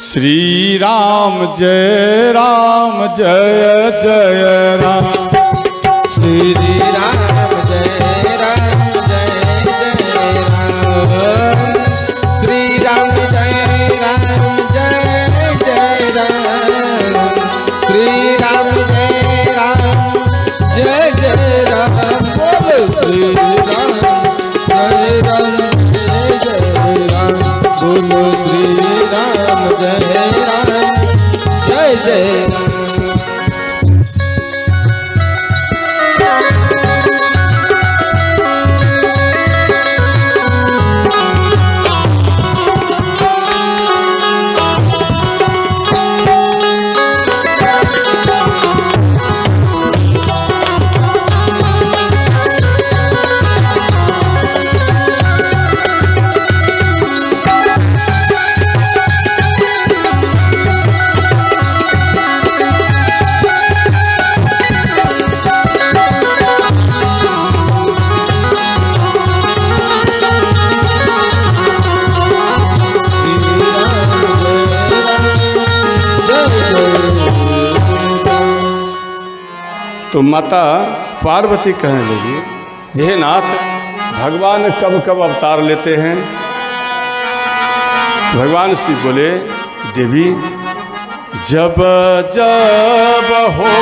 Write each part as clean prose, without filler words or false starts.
श्री राम जय जय राम। श्री राम जय जय राम। श्री राम जय जय राम। श्री राम जय जय राम। बोलो श्री राम जय जय राम। बोलो श्री राम जय जय राम। तो माता पार्वती कहने लगी, जय नाथ, भगवान कब कब अवतार लेते हैं? भगवान शिव बोले, देवी जब जब हो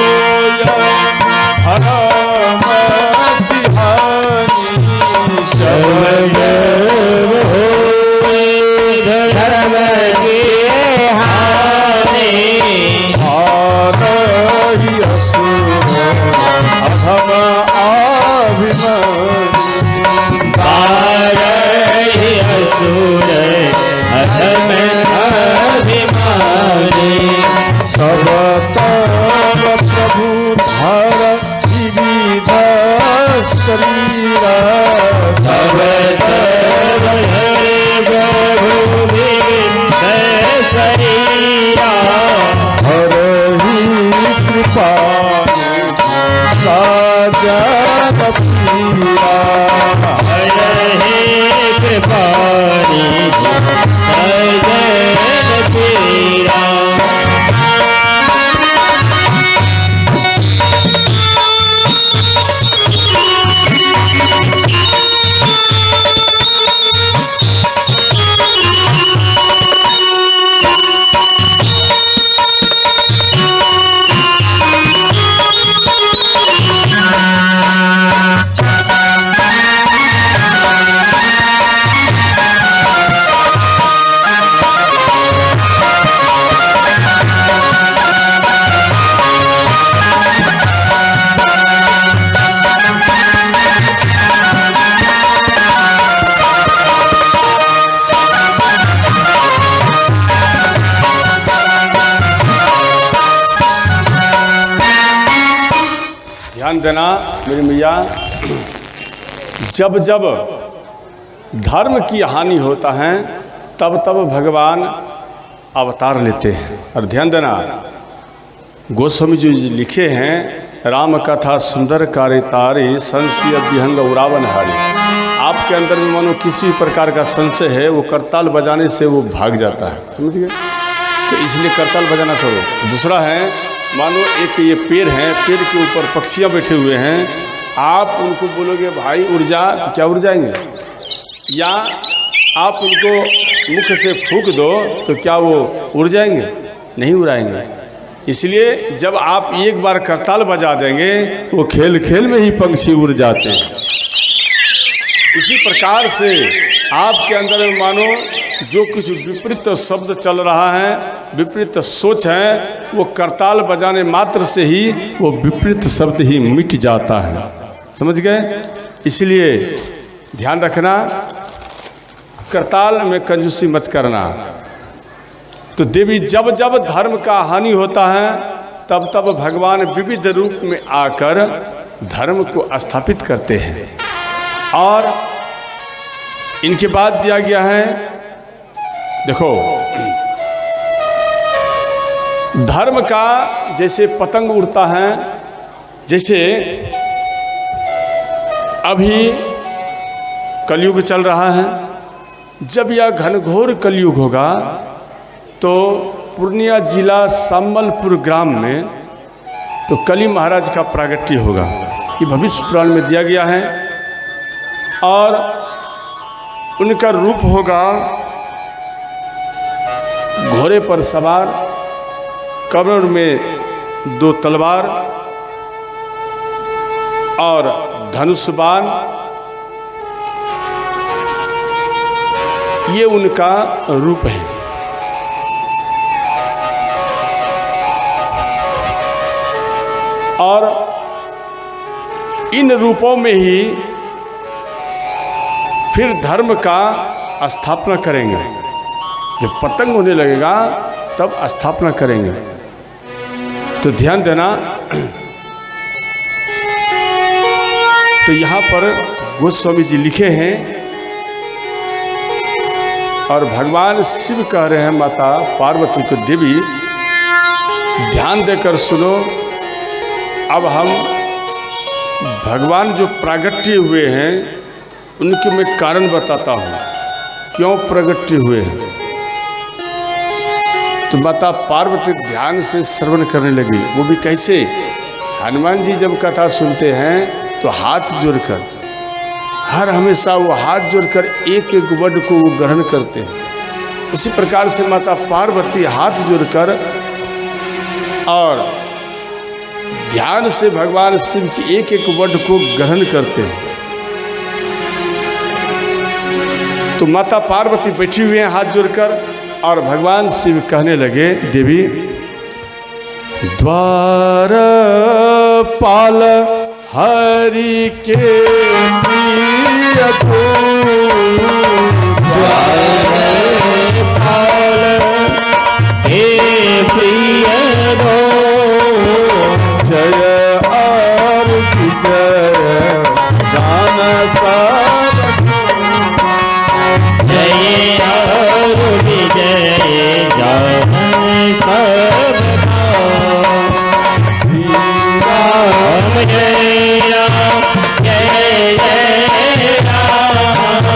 ध्यान देना मेरी मैया, जब जब धर्म की हानि होता है तब तब भगवान अवतार लेते हैं। और ध्यान देना, गोस्वामी जी लिखे हैं, राम कथा सुंदर कारितारी संशय विहंग उरावन हारी। आपके अंदर में मानो किसी प्रकार का संशय है, वो करताल बजाने से वो भाग जाता है, समझ गए? तो इसलिए करताल बजाना करो। दूसरा है, मानो एक ये पेड़ है, पेड़ के ऊपर पक्षियाँ बैठे हुए हैं, आप उनको बोलोगे भाई उड़ जा, तो क्या उड़ जाएंगे? या आप उनको मुख से फूंक दो तो क्या वो उड़ जाएंगे? नहीं उड़ाएंगे। इसलिए जब आप एक बार करताल बजा देंगे, वो खेल खेल में ही पंछी उड़ जाते हैं। इसी प्रकार से आपके अंदर में मानो जो कुछ विपरीत शब्द चल रहा है, विपरीत सोच है, वो करताल बजाने मात्र से ही वो विपरीत शब्द ही मिट जाता है, समझ गए? इसलिए ध्यान रखना, करताल में कंजूसी मत करना। तो देवी जब जब धर्म का हानि होता है तब तब भगवान विविध रूप में आकर धर्म को स्थापित करते हैं। और इनके बाद दिया गया है, देखो, धर्म का जैसे पतंग उड़ता है, जैसे अभी कलयुग चल रहा है, जब यह घनघोर कलयुग होगा तो पूर्णिया जिला सम्बलपुर ग्राम में तो कली महाराज का प्रागट्य होगा, ये भविष्य पुराण में दिया गया है। और उनका रूप होगा घोड़े पर सवार, कमर में 2 तलवार और धनुष बाण, ये उनका रूप है। और इन रूपों में ही फिर धर्म का स्थापना करेंगे। जब पतंग होने लगेगा तब स्थापना करेंगे। तो ध्यान देना, तो यहाँ पर गोस्वामी जी लिखे हैं और भगवान शिव कह रहे हैं माता पार्वती को, देवी ध्यान देकर सुनो, अब हम भगवान जो प्रागट्य हुए हैं उनके मैं कारण बताता हूँ, क्यों प्रगट्य हुए हैं। तो माता पार्वती ध्यान से श्रवण करने लगी। वो भी कैसे? हनुमान जी जब कथा सुनते हैं तो हाथ जोड़कर, हर हमेशा वो हाथ जोड़कर एक एक वर्ड को वो ग्रहण करते हैं। उसी प्रकार से माता पार्वती हाथ जोड़कर और ध्यान से भगवान शिव की एक एक वर्ड को ग्रहण करते हैं। तो माता पार्वती बैठी हुई हैं हाथ जोड़कर और भगवान शिव कहने लगे, देवी द्वारपाल हरि के प्रिय को, द्वारपाल हे प्रिय रो, जय और विजय जान सब, जय और विजय जान सब, श्री राम जय राम जय जय राम,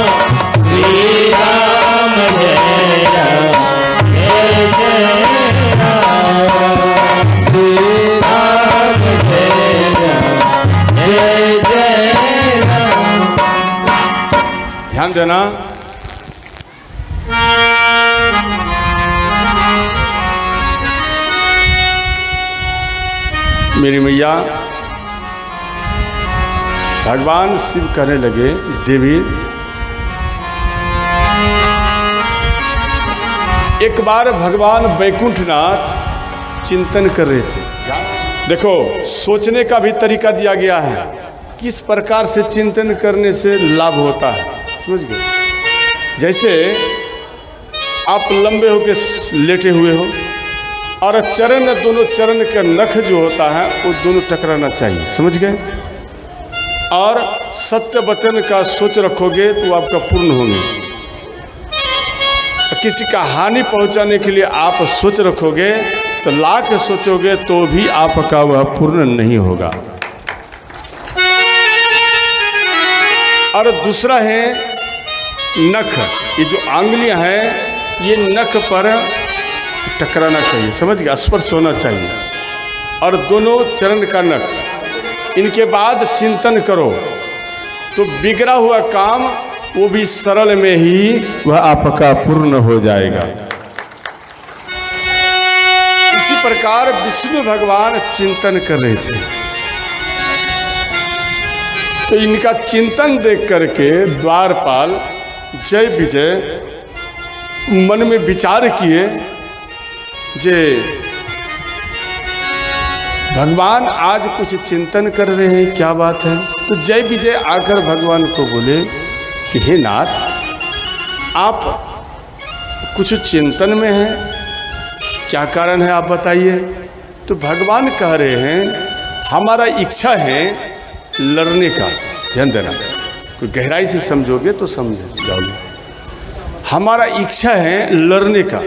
श्री राम जय राम जय जय राम, श्री राम जय राम जय जय राम। ध्यान देना, मेरी मैया भगवान शिव कहने लगे, देवी एक बार भगवान वैकुंठनाथ चिंतन कर रहे थे। देखो, सोचने का भी तरीका दिया गया है, किस प्रकार से चिंतन करने से लाभ होता है, समझ गए? जैसे आप लंबे होकर लेटे हुए हो और चरण, दोनों चरण का नख जो होता है वो दोनों टकराना चाहिए, समझ गए? और सत्य वचन का सोच रखोगे तो आपका पूर्ण होंगे। किसी का हानि पहुंचाने के लिए आप सोच रखोगे तो लाख सोचोगे तो भी आपका वह पूर्ण नहीं होगा। और दूसरा है नख, ये जो आंगलियां हैं ये नख पर टकराना चाहिए, समझ गया? स्पर्श होना चाहिए। और दोनों चरण का नख, इनके बाद चिंतन करो तो बिगड़ा हुआ काम वो भी सरल में ही वह आपका पूर्ण हो जाएगा। इसी प्रकार विष्णु भगवान चिंतन कर रहे थे, तो इनका चिंतन देख करके द्वारपाल जय विजय मन में विचार किए जे भगवान आज कुछ चिंतन कर रहे हैं, क्या बात है? तो जय विजय आकर भगवान को बोले कि हे नाथ, आप कुछ चिंतन में हैं, क्या कारण है आप बताइए। तो भगवान कह रहे हैं हमारा इच्छा है लड़ने का। ध्यान देना, कोई गहराई से समझोगे तो समझ जाओगे। हमारा इच्छा है लड़ने का।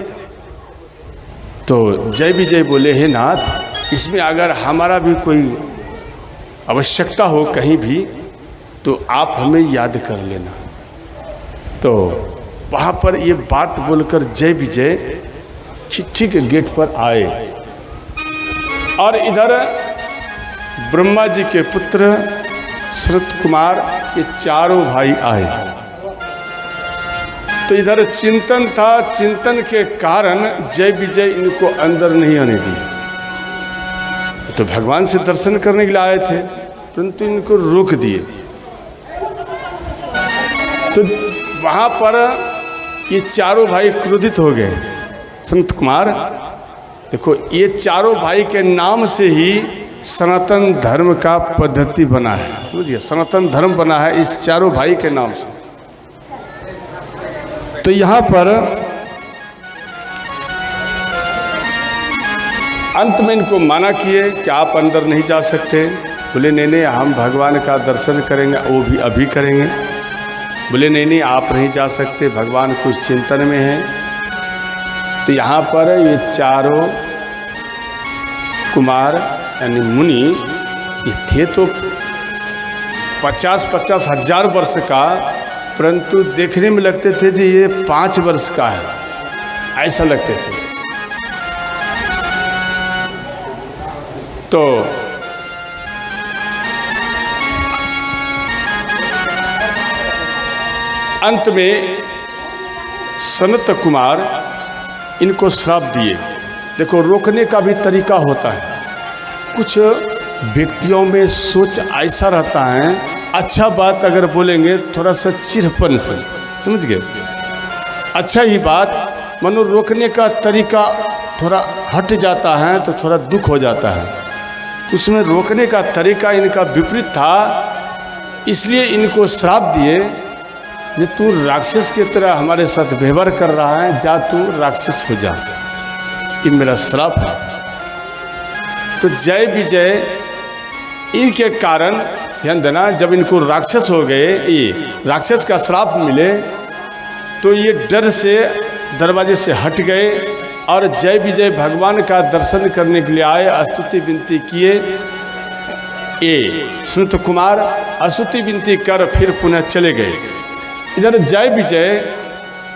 तो जय विजय बोले, हे नाथ, इसमें अगर हमारा भी कोई आवश्यकता हो कहीं भी तो आप हमें याद कर लेना। तो वहाँ पर ये बात बोलकर जय विजय चिट्ठी के गेट पर आए और इधर ब्रह्मा जी के पुत्र शरत कुमार ये चारों भाई आए। तो इधर चिंतन था, चिंतन के कारण जय विजय इनको अंदर नहीं आने दी। तो भगवान से दर्शन करने के लिए आए थे, परंतु इनको रोक दिए। तो वहां पर ये चारों भाई क्रोधित हो गए। संत कुमार देखो, ये चारों भाई के नाम से ही सनातन धर्म का पद्धति बना है, समझिए, सनातन धर्म बना है इस चारों भाई के नाम से। तो यहां पर अंत में इनको माना किए कि आप अंदर नहीं जा सकते। बोले नहीं नहीं, हम भगवान का दर्शन करेंगे, वो भी अभी करेंगे। बोले नहीं नहीं, आप नहीं जा सकते, भगवान कुछ चिंतन में है। तो यहाँ पर ये चारों कुमार यानी मुनि ये थे तो 50-50 हजार वर्ष का, परंतु देखने में लगते थे कि ये 5 वर्ष का है, ऐसा लगते थे। तो अंत में सनत कुमार इनको श्राप दिए। देखो, रोकने का भी तरीका होता है। कुछ व्यक्तियों में सोच ऐसा रहता है, अच्छा बात अगर बोलेंगे थोड़ा सा चिढ़पन से, समझ गए, अच्छा ही बात मनो रोकने का तरीका थोड़ा हट जाता है तो थोड़ा दुख हो जाता है। उसमें रोकने का तरीका इनका विपरीत था, इसलिए इनको श्राप दिए जे तू राक्षस की तरह हमारे साथ व्यवहार कर रहा है, जा तू राक्षस हो जा, ये मेरा श्राप है। तो जय विजय इनके कारण, ध्यान देना, जब इनको राक्षस हो गए, ये राक्षस का श्राप मिले, तो ये डर से दरवाजे से हट गए और जय विजय भगवान का दर्शन करने के लिए आए, स्तुति विनती किए। ये सुनत कुमार स्तुति विनती कर फिर पुनः चले गए। इधर जय विजय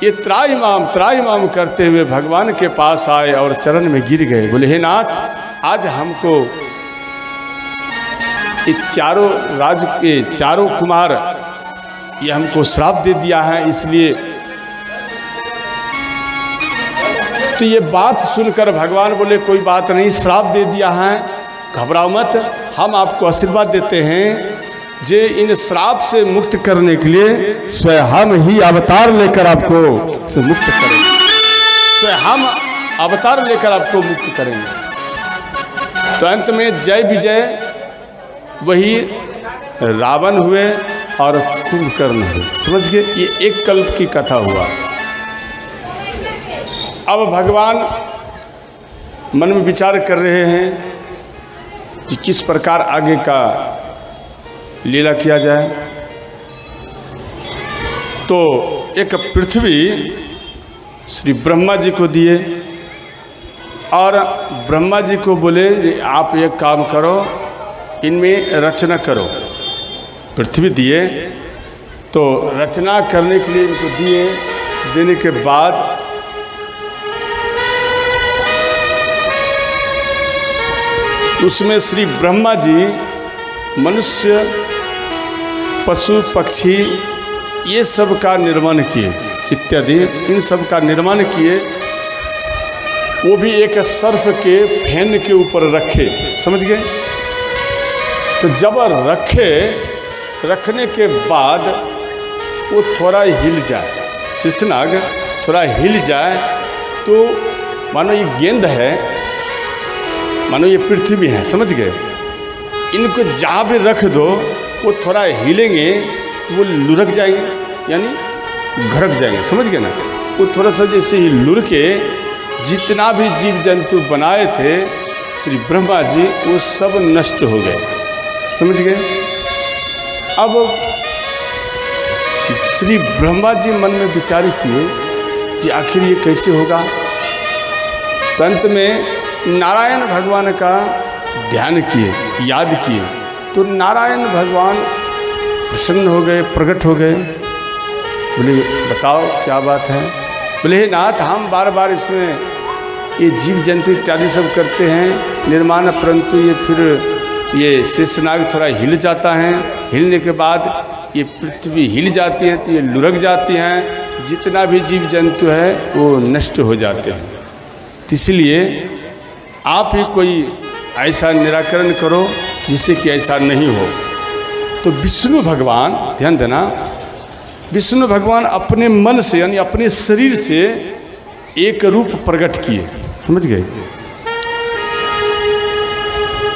ये त्राईमाम करते हुए भगवान के पास आए और चरण में गिर गए। बोले, हे नाथ, आज हमको ये चारों राज के चारों कुमार ये हमको श्राप दे दिया है, इसलिए। तो ये बात सुनकर भगवान बोले, कोई बात नहीं, श्राप दे दिया है, घबराओ मत, हम आपको आशीर्वाद देते हैं जे इन श्राप से मुक्त करने के लिए स्वयं हम ही अवतार लेकर आपको से मुक्त करेंगे, स्वयं हम अवतार लेकर आपको मुक्त करेंगे। तो अंत में जय विजय वही रावण हुए और कुंभकर्ण हुए, समझ गए, ये एक कल्प की कथा हुआ। अब भगवान मन में विचार कर रहे हैं कि किस प्रकार आगे का लीला किया जाए। तो एक पृथ्वी श्री ब्रह्मा जी को दिए और ब्रह्मा जी को बोले आप एक काम करो, इनमें रचना करो। पृथ्वी दिए तो रचना करने के लिए इनको दिए। देने के बाद उसमें श्री ब्रह्मा जी मनुष्य, पशु, पक्षी ये सब का निर्माण किए, इत्यादि इन सब का निर्माण किए। वो भी एक सर्प के फैन के ऊपर रखे, समझ गए। तो जब रखने के बाद वो थोड़ा हिल जाए, शेषनाग थोड़ा हिल जाए, तो मानो ये गेंद है, मानो ये पृथ्वी है, समझ गए। इनको जहाँ भी रख दो वो थोड़ा हिलेंगे, वो लुढ़क जाएंगे, यानी घड़क जाएंगे, समझ गए ना। वो थोड़ा सा जैसे ही लुढ़के जितना भी जीव जंतु बनाए थे श्री ब्रह्मा जी, वो सब नष्ट हो गए, समझ गए। अब श्री ब्रह्मा जी मन में विचार किए कि आखिर ये कैसे होगा। तो अंत में नारायण भगवान का ध्यान किए, याद किए, तो नारायण भगवान प्रसन्न हो गए, प्रकट हो गए। बोले बताओ क्या बात है। बोले हे नाथ, हम बार बार इसमें ये जीव जंतु इत्यादि सब करते हैं निर्माण, परंतु ये फिर ये शेषनाग थोड़ा हिल जाता है, हिलने के बाद ये पृथ्वी हिल जाती है तो ये लुढ़क जाती हैं, जितना भी जीव जंतु है वो नष्ट हो जाते हैं। तो इसलिए आप ही कोई ऐसा निराकरण करो जिससे कि ऐसा नहीं हो। तो विष्णु भगवान, ध्यान देना, विष्णु भगवान अपने मन से यानी अपने शरीर से एक रूप प्रकट किए, समझ गए?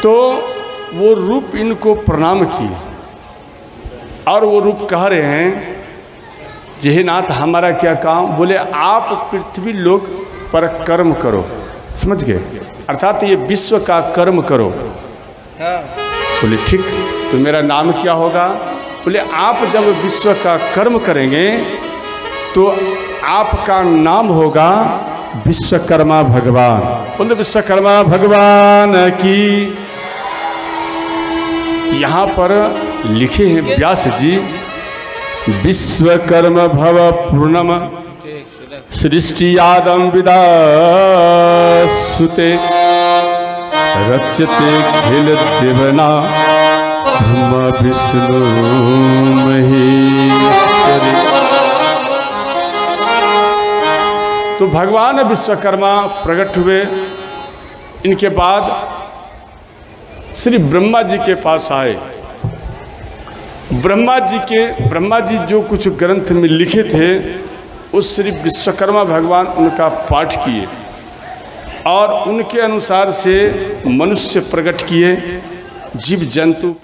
तो वो रूप इनको प्रणाम किए और वो रूप कह रहे हैं, जय नाथ हमारा क्या काम? बोले आप पृथ्वी लोक पर कर्म करो, समझ गए? अर्थात ये विश्व का कर्म करो। बोले ठीक, तो मेरा नाम क्या होगा? बोले आप जब विश्व का कर्म करेंगे तो आपका नाम होगा विश्वकर्मा भगवान। बोले विश्वकर्मा भगवान की। यहाँ पर लिखे हैं व्यास जी, विश्वकर्म भव पूर्णम सृष्टि आदम विदा सुते रच्यते खिल देवना ब्रह्म विष्णु महेश्वरी। तो भगवान विश्वकर्मा प्रकट हुए। इनके बाद श्री ब्रह्मा जी के पास आए। ब्रह्मा जी जो कुछ ग्रंथ में लिखे थे उस श्री विश्वकर्मा भगवान उनका पाठ किए और उनके अनुसार से मनुष्य प्रकट किए, जीव जंतु